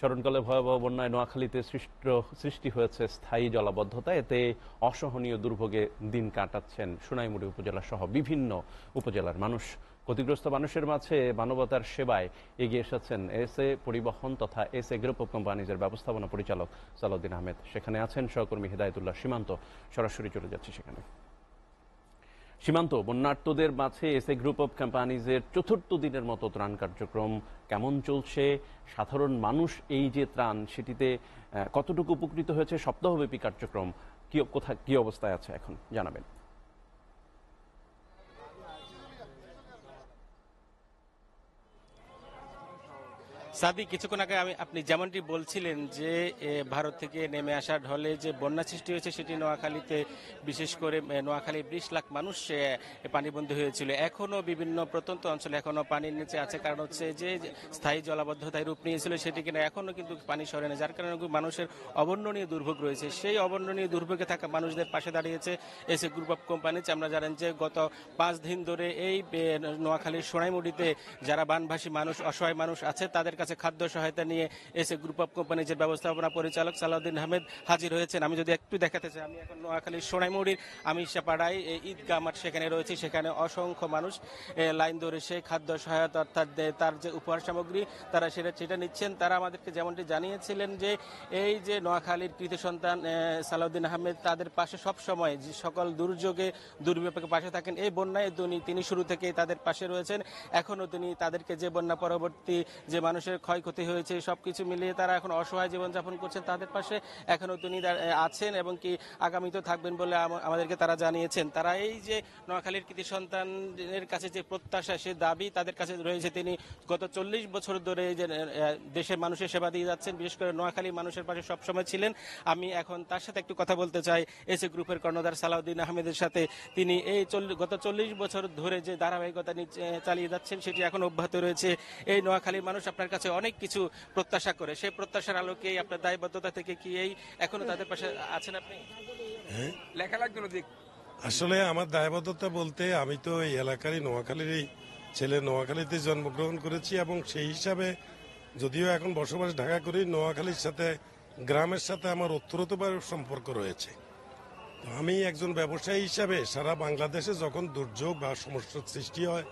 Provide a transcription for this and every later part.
স্মরণকালে ভয়াবহ বন্যায় নোয়াখালীতে সৃষ্টি হয়েছে স্থায়ী জলাবদ্ধতা। এতে অসহনীয় দুর্ভোগে দিন কাটাচ্ছেন সোনাইমুড়ি উপজেলা সহ বিভিন্ন উপজেলার মানুষ। ক্ষতিগ্রস্ত মানুষের মাঝে মানবতার সেবায় এগিয়ে এসেছেন এসএ পরিবহন তথা এসএ গ্রুপ অব কোম্পানিজের ব্যবস্থাপনা পরিচালক সালাউদ্দিন আহমেদ। সেখানে আছেন সহকর্মী হিদায়তুল্লাহ সীমান্ত। সরাসরি চলে যাচ্ছি সেখানে। সীমান্ত, বন্যার্তদের মাঝে এসএ গ্রুপ অব কোম্পানিজের চতুর্থ দিনের মতো ত্রাণ কার্যক্রম কেমন চলছে? সাধারণ মানুষ এই যে ত্রাণ, সেটিতে কতটুকু উপকৃত হয়েছে? সপ্তাহব্যাপী কার্যক্রম কি অবস্থায় আছে এখন জানাবেন। সাদি, কিছুক্ষণ আগে আপনি যেমনটি বলছিলেন যে ভারত থেকে নেমে আসা ঢলে যে বন্যা সৃষ্টি হয়েছে সেটি নোয়াখালীতে, বিশেষ করে নোয়াখালী 20 লাখ মানুষ পানিবন্দী হয়েছিল। এখনো বিভিন্ন প্রত্যন্ত অঞ্চলে এখনো পানির নিচে আছে, কারণ হচ্ছে যে স্থায়ী জলাবদ্ধতায় রূপ নিয়েছিল সেটি কিনা এখনো কিন্তু পানি সরে না, যার কারণে মানুষের অবর্ণনীয় দুর্ভোগ রয়েছে। সেই অবর্ণনীয় দুর্ভোগে থাকা মানুষদের পাশে দাঁড়িয়েছে এসএ গ্রুপ অব কোম্পানিজ। আমরা জানেন যে গত 5 দিন ধরে এই নোয়াখালীর সোনাইমুড়িতে যারা বানভাসী মানুষ, অসহায় মানুষ আছে, তাদের কাছে খাদ্য সহায়তা নিয়ে এসএ গ্রুপ অব কোম্পানিজের ব্যবস্থাপনা পরিচালক সালাউদ্দিন আহমেদ হাজির হয়েছেন। আমি যদি একটু দেখাতে চাই, আমি এখন নোয়াখালীর সোনাইমুড়ির আমিষাপাড়ায় ঈদগাহ মাঠ সেখানে রয়েছি। সেখানে অসংখ্য মানুষ লাইন ধরে সেই খাদ্য সহায়তা অর্থাৎ তার যে উপহার সামগ্রী তারা সেটা নিচ্ছেন। তারা আমাদেরকে যেমনটি জানিয়েছিলেন যে এই যে নোয়াখালীর কৃতি সন্তান সালাউদ্দিন আহমেদ তাদের পাশে সব সময় যে সকল দুর্যোগে দুর্বিপাকে পাশে থাকেন। এই বন্যায় তিনি শুরু থেকেই তাদের পাশে রয়েছেন। এখনো তিনি তাদেরকে যে বন্যা পরবর্তী যে মানুষের ক্ষয়ক্ষতি হয়েছে সবকিছু মিলিয়ে তারা এখন অসহায় জীবনযাপন করছেন, তাদের পাশে এখনো তিনি আছেন এবং কি আগামীতেও থাকবেন বলে আমাদেরকে তারা জানিয়েছেন। তারা এই যে নোয়াখালীর কৃতি সন্তানের কাছে যে প্রত্যাশা, সে দাবি তাদের কাছে রয়েছে। তিনি গত 40 বছর ধরে যে দেশের মানুষের সেবা দিয়ে যাচ্ছেন, বিশেষ করে নোয়াখালী মানুষের পাশে সবসময় ছিলেন। আমি এখন তার সাথে একটু কথা বলতে চাই, এসএ গ্রুপের কর্ণধার সালাউদ্দিন আহমেদের সাথে। তিনি এই গত 40 বছর ধরে যে ধারাবাহিকতা চালিয়ে যাচ্ছেন সেটি এখন অব্যাহত রয়েছে। এই নোয়াখালীর মানুষ আপনার কাছে অনেক কিছু প্রত্যাশা করে, সেই প্রত্যাশার আলোকে আপনার দায়বদ্ধতা থেকে কি এই এখনো তাদের পাশে আছেন আপনি? লেখা লাগতো না। আসলে আমার দায়বদ্ধতা বলতে, আমি তো এই এলাকারই নোয়াখালীরই ছেলে, নোয়াখালীতে জন্মগ্রহণ করেছি এবং সেই হিসাবে যদিও এখন বসবাস ঢাকা করি, নোয়াখালীর সাথে গ্রামের সাথে আমার ওতপ্রোতভাবে সম্পর্ক রয়েছে। তো আমি একজন ব্যবসায়ী হিসাবে সারা বাংলাদেশে যখন দুর্যোগ বা সমস্যার সৃষ্টি হয়,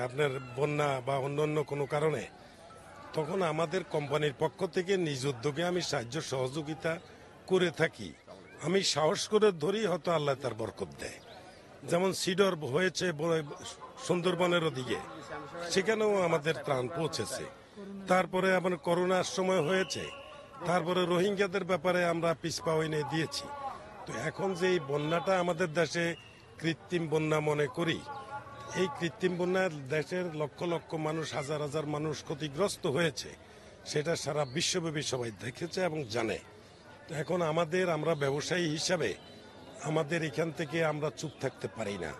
আপনার বন্যা বা অন্যান্য কোনো কারণে, তখন আমাদের কোম্পানির পক্ষ থেকে নিজ উদ্যোগে আমি সাহায্য সহযোগিতা করে থাকি। আমি সাহস করে ধরি, হয়তো আল্লাহ তার বরকত দেয়। যেমন সিডর হয়েছে সুন্দরবনের ওদিকে, সেখানেও আমাদের ত্রাণ পৌঁছেছে। তারপরে আমার করোনার সময় হয়েছে, তারপরে রোহিঙ্গাদের ব্যাপারে আমরা পিছপা হইনে দিয়েছি। তো এখন যে এই বন্যাটা আমাদের দেশে কৃত্রিম বন্যা মনে করি, এই কৃত্রিম বন্যার দেশের লক্ষ লক্ষ মানুষ, হাজার হাজার মানুষ ক্ষতিগ্রস্ত হয়েছে, সেটা সারা বিশ্বব্যাপী সবাই দেখেছে এবং জানে। তো এখন আমরা ব্যবসায়ী হিসাবে আমাদের এখান থেকে আমরা চুপ থাকতে পারি না।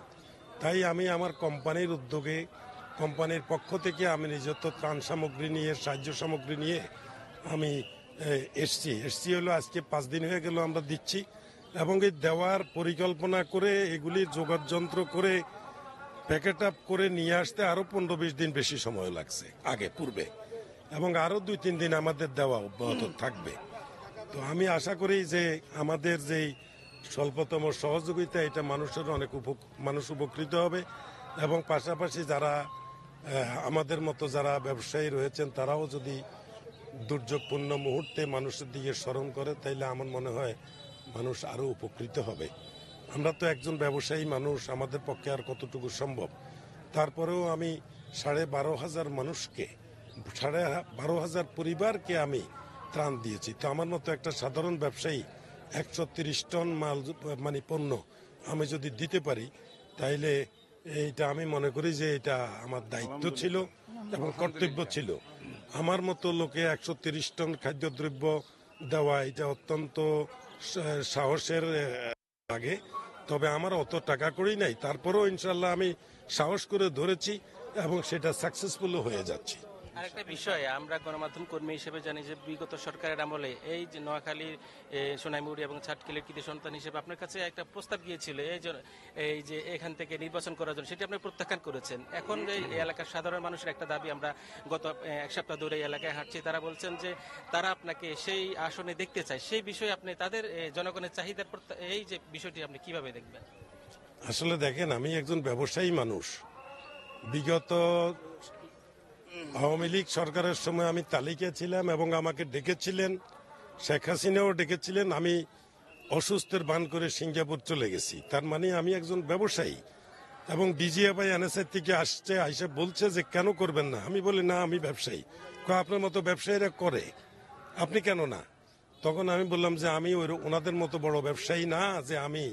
তাই আমি আমার কোম্পানির উদ্যোগে, কোম্পানির পক্ষ থেকে আমি নিজস্ব ত্রাণ সামগ্রী নিয়ে, সাহায্য সামগ্রী নিয়ে আমি এসছি হলো আজকে 5 দিন হয়ে গেল আমরা দিচ্ছি। এবং এই দেওয়ার পরিকল্পনা করে, এগুলি যোগাড় যন্ত্র করে প্যাকেট আপ করে নিয়ে আসতে আরো 15-20 দিন বেশি সময় লাগছে পূর্বে, এবং আরো 2-3 দিন আমাদের দেওয়া অব্যাহত থাকবে। তো আমি আশা করি যে আমাদের যেই স্বল্পতম সহযোগিতা, এটা মানুষের অনেক মানুষ উপকৃত হবে। এবং পাশাপাশি যারা আমাদের মতো যারা ব্যবসায়ী রয়েছেন, তারাও যদি দুর্যোগপূর্ণ মুহূর্তে মানুষের দিকে স্মরণ করে, তাইলে আমার মনে হয় মানুষ আরো উপকৃত হবে। আমরা তো একজন ব্যবসায়ী মানুষ, আমাদের পক্ষে আর কতটুকু সম্ভব। তারপরেও আমি 12,500 মানুষকে, 12,500 পরিবারকে আমি ত্রাণ দিয়েছি। তো আমার মতো একটা সাধারণ ব্যবসায়ী 130 টন মাল মানে পণ্য আমি যদি দিতে পারি, তাইলে এইটা আমি মনে করি যে এটা আমার দায়িত্ব ছিল এবং কর্তব্য ছিল। আমার মতো লোকে 130 টন খাদ্যদ্রব্য দেওয়া, এটা অত্যন্ত সাহসের লাগে। তবে আমার অত টাকা করেই নাই, তারপরেও ইনশাল্লাহ আমি সাহস করে ধরেছি এবং সেটা সাকসেসফুল হয়ে যাচ্ছে। আরেকটা বিষয়, আমরা গণমাধ্যম কর্মী হিসেবে জানি যে বিগত সরকারের আমলে এই যে নোয়াখালীর সোনাইমুড়ি এবং ছাটকিলের কৃতি সন্তান হিসেবে আপনার কাছে একটা প্রস্তাব গিয়েছিল এই যে এখান থেকে নির্বাচন করার জন্য, সেটি আপনি প্রত্যাখ্যান করেছেন। এখন যে এই এলাকার সাধারণ মানুষের একটা দাবি, আমরা গত এক সপ্তাহ ধরে এই এলাকায় হাঁটছি, তারা বলছেন যে তারা আপনাকে সেই আসনে দেখতে চায়। সেই বিষয়ে আপনি তাদের জনগণের চাহিদার এই যে বিষয়টি আপনি কিভাবে দেখবেন? আসলে দেখেন, আমি একজন ব্যবসায়ী মানুষ। বিগত আওয়ামী লীগ সরকারের সময় আমি তালিকা ছিলাম এবং আমাকে ডেকেছিলেন, শেখ হাসিনাও ডেকেছিলেন। আমি অসুস্থের বান করে সিঙ্গাপুর চলে গেছি। তার মানে আমি একজন ব্যবসায়ী। এবং বিজিএফআই এনএসএর থেকে আসছে, আইসা বলছে যে কেন করবেন না। আমি বলি না, আমি ব্যবসায়ী। আপনার মতো ব্যবসায়ীরা করে, আপনি কেন না? তখন আমি বললাম যে আমি ওনাদের মতো বড় ব্যবসায়ী না যে আমি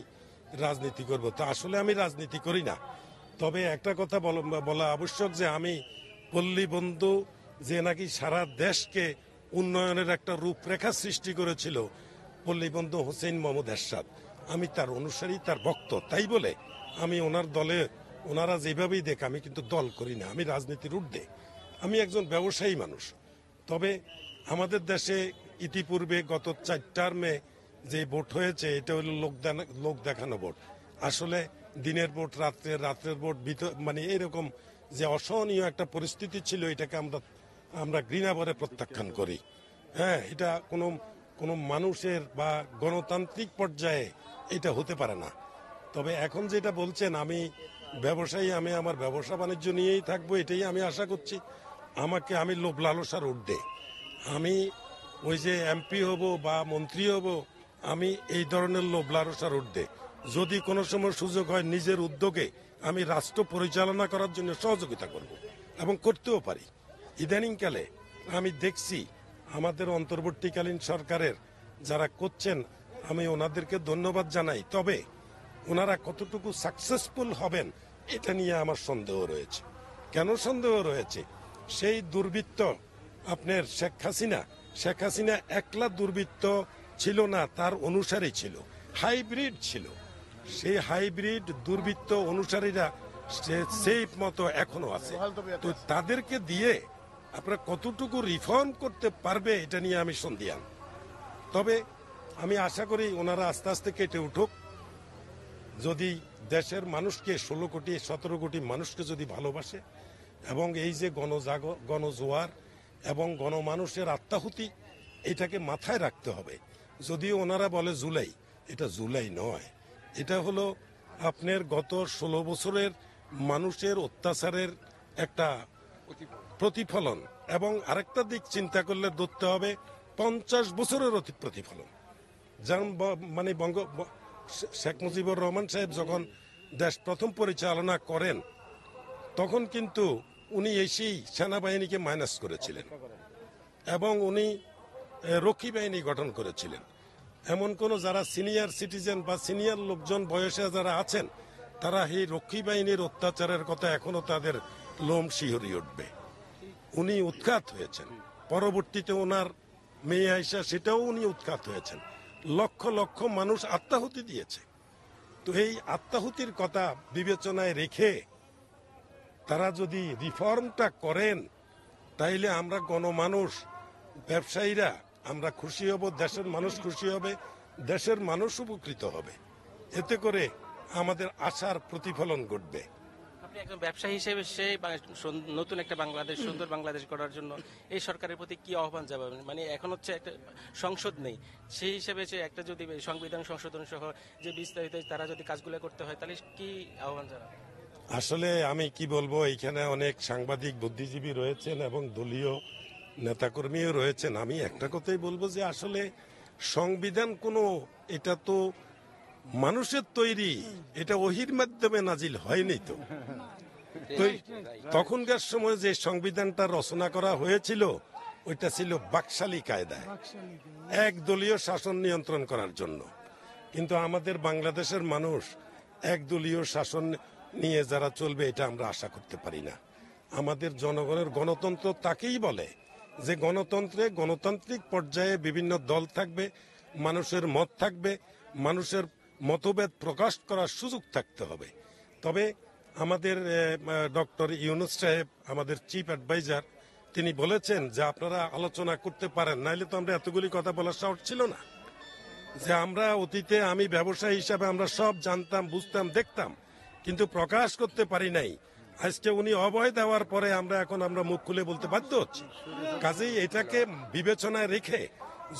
রাজনীতি করব। তো আসলে আমি রাজনীতি করি না। তবে একটা কথা বলা আবশ্যক যে আমি পল্লী বন্ধু, যে নাকি সারা দেশকে উন্নয়নের একটা রূপরেখা সৃষ্টি করেছিল, পল্লী বন্ধু হোসেন মোহাম্মদ এরশাদ, আমি তার অনুসারী, তার ভক্ত। তাই বলে আমি ওনার দলে, ওনারা যেভাবেই দেখ, আমি কিন্তু দল করি না, আমি রাজনীতির ঊর্ধ্বে। আমি একজন ব্যবসায়ী মানুষ। তবে আমাদের দেশে ইতিপূর্বে গত 4 টার্মে যে ভোট হয়েছে, এটা হলো লোক দেখানো ভোট। আসলে দিনের ভোট, রাত্রের ভোট, মানে এরকম যে অসহনীয় একটা পরিস্থিতি ছিল, এটাকে আমরা ঘৃণা ভরে প্রত্যাখ্যান করি। হ্যাঁ, এটা কোনো মানুষের বা গণতান্ত্রিক পর্যায়ে এটা হতে পারে না। তবে এখন যেটা বলছেন, আমি ব্যবসায়ী, আমি আমার ব্যবসা বাণিজ্য নিয়েই থাকবো, এটাই আমি আশা করছি। আমি লোভ লালসার ঊর্ধ্বে। আমি ওই যে এমপি হব বা মন্ত্রী হব, আমি এই ধরনের লোভ লালসার ঊর্ধ্বে। যদি কোনো সময় সুযোগ হয়, নিজের উদ্যোগে আমি রাষ্ট্র পরিচালনা করার জন্য সহযোগিতা করব এবং করতেও পারি। ইদানিংকালে আমি দেখছি আমাদের অন্তর্বর্তীকালীন সরকারের যারা করছেন, আমি ওনাদেরকে ধন্যবাদ জানাই। তবে ওনারা কতটুকু সাকসেসফুল হবেন, এটা নিয়ে আমার সন্দেহ রয়েছে। কেন সন্দেহ রয়েছে? সেই দুর্বৃত্ত আপনার শেখ হাসিনা একলা দুর্বৃত্ত ছিল না, তার অনুসারী ছিল, হাইব্রিড ছিল। সেই হাইব্রিড দুর্বৃত্ত অনুসারীরা সেই মতো এখনো আছে। তো তাদেরকে দিয়ে আপনারা কতটুকু রিফর্ম করতে পারবে, এটা নিয়ে আমি সন্দিহান। তবে আমি আশা করি ওনারা আস্তে আস্তে কেটে উঠুক। যদি দেশের মানুষকে 16 কোটি 17 কোটি মানুষকে যদি ভালোবাসে, এবং এই যে গণজোয়ার এবং গণমানুষের আত্মাহুতি, এটাকে মাথায় রাখতে হবে। যদিও ওনারা বলে জুলাই, এটা জুলাই নয়, এটা হলো আপনার গত 16 বছরের মানুষের অত্যাচারের একটা প্রতিফলন। এবং আরেকটা দিক চিন্তা করলে ধরতে হবে 50 বছরের প্রতিফলন। যেমন মানে শেখ মুজিবুর রহমান সাহেব যখন দেশ প্রথম পরিচালনা করেন, তখন কিন্তু উনি এসেই সেনাবাহিনীকে মাইনাস করেছিলেন এবং উনি রক্ষী বাহিনী গঠন করেছিলেন। এমন কোন যারা সিনিয়র সিটিজেন বা সিনিয়র লোকজন বয়সে যারা আছেন, তারা এই রক্ষী বাহিনীর অত্যাচারের কথা এখনো তাদের লোম শিহরিয়ে উঠবে। উনি উৎখাত হয়েছেন, পরবর্তীতে ওনার মেয়ে আয়েশা, সেটাও উনি উৎখাত হয়েছেন। লক্ষ লক্ষ মানুষ আত্মাহুতি দিয়েছে। তো এই আত্মাহুতির কথা বিবেচনায় রেখে তারা যদি রিফর্মটা করেন, তাইলে আমরা গণমানুষ, ব্যবসায়ীরা আমরা খুশি হব, দেশের মানুষ খুশি হবে, দেশের মানুষ উপকৃত হবে। এতে করে আমাদের আশার প্রতিফলন ঘটবে। আপনি একজন ব্যবসায়ী হিসেবে নতুন একটা বাংলাদেশ, সুন্দর বাংলাদেশ গড়ার জন্য এই সরকারের প্রতি কি আহ্বান জানাবেন? মানে এখন হচ্ছে একটা সংসদ নেই, সেই হিসেবে একটা যদি সংবিধান সংশোধন সহ যে বিস্তারিত তারা যদি কাজগুলো করতে হয়, তাহলে কি আহ্বান জানাবেন? আসলে আমি কি বলবো, এখানে অনেক সাংবাদিক, বুদ্ধিজীবী রয়েছেন এবং দলীয় নেতাকর্মীও রয়েছেন। আমি একটা কথাই বলবো যে আসলে সংবিধান এটা তো মানুষের তৈরি, এটা ওহির মাধ্যমে নাজিল হয়নি। তো তখনকার সময় যে সংবিধানটা রচনা করা হয়েছিল, ওইটা ছিল বাকশালী কায়দায়, একদলীয় শাসন নিয়ন্ত্রণ করার জন্য। কিন্তু আমাদের বাংলাদেশের মানুষ একদলীয় শাসন নিয়ে যারা চলবে, এটা আমরা আশা করতে পারি না। আমাদের জনগণের গণতন্ত্র তাকেই বলে যে গণতন্ত্রে গণতান্ত্রিক পর্যায়ে বিভিন্ন দল থাকবে, মানুষের মত থাকবে, মানুষের মতভেদ প্রকাশ করার সুযোগ থাকতে হবে। তবে আমাদের ডক্টর ইউনূস সাহেব, আমাদের চিফ অ্যাডভাইজার, তিনি বলেছেন যে আপনারা আলোচনা করতে পারেন, নাইলে তো আমরা এতগুলি কথা বলার সাহস ছিল না। যে আমরা অতীতে, আমি ব্যবসায়ী হিসাবে আমরা সব জানতাম, বুঝতাম, দেখতাম, কিন্তু প্রকাশ করতে পারি নাই। আজকে উনি অভয় দেওয়ার পরে আমরা মুখ খুলে বলতে বাধ্য হচ্ছি। কাজেই এটাকে বিবেচনায় রেখে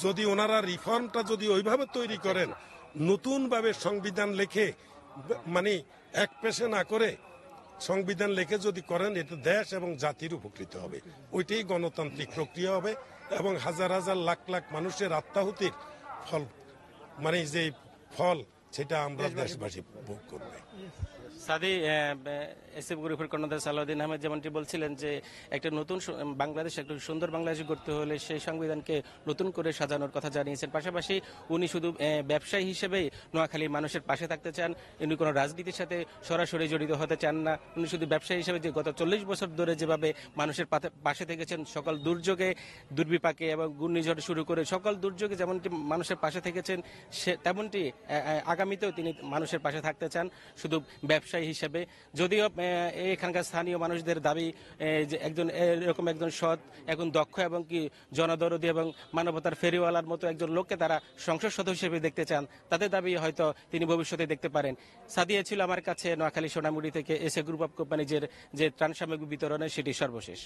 যদি ওনারা রিফর্মটা যদি ওইভাবে তৈরি করেন, নতুন ভাবে সংবিধান লেখে, মানে এক পেশে না করে সংবিধান লেখে যদি করেন, এটা দেশ এবং জাতির উপকৃত হবে। ওইটাই গণতান্ত্রিক প্রক্রিয়া হবে এবং হাজার হাজার লাখ লাখ মানুষের আত্মাহুতির ফল, মানে যে ফল, সেটা আমরা দেশবাসী ভোগ করবে। সাদি, এসএফ গ্রুপের কর্ণধার সালাউদ্দিন আহমেদ যেমনটি বলছিলেন যে একটা নতুন বাংলাদেশ, একটা সুন্দর বাংলাদেশ গড়তে হলে সেই সংবিধানকে নতুন করে সাজানোর কথা জানিয়েছেন। পাশাপাশি উনি শুধু ব্যবসায়ী হিসেবেই নোয়াখালীর মানুষের পাশে থাকতে চান, উনি কোনো রাজনীতির সাথে সরাসরি জড়িত হতে চান না। উনি শুধু ব্যবসায়ী হিসেবে যে গত 40 বছর ধরে যেভাবে মানুষের পাশে থেকেছেন, সকল দুর্যোগে, দুর্বিপাকে এবং ঘূর্ণিঝড় শুরু করে সকল দুর্যোগে যেমনটি মানুষের পাশে থেকেছেন, তেমনটি আগামীতেও তিনি মানুষের পাশে থাকতে চান শুধু ব্যবসায়ী হিসেবে। যদিও এখানকার স্থানীয় মানুষদের দাবি যে এরকম একজন সৎ, একজন দক্ষ এবং কি জনদরদী এবং মানবতার ফেরিওয়ালার মতো একজন লোককে তারা সংসদ সদস্য হিসেবে দেখতে চান। তাদের দাবি হয়তো তিনি ভবিষ্যতে দেখতে পারেন। সাদিয়া ছিল আমার কাছে নোয়াখালী সোনামুড়ি থেকে এসএ গ্রুপ অফ কোম্পানিজের যে ত্রাণ সামগ্রী বিতরণের সেটি সর্বশেষ।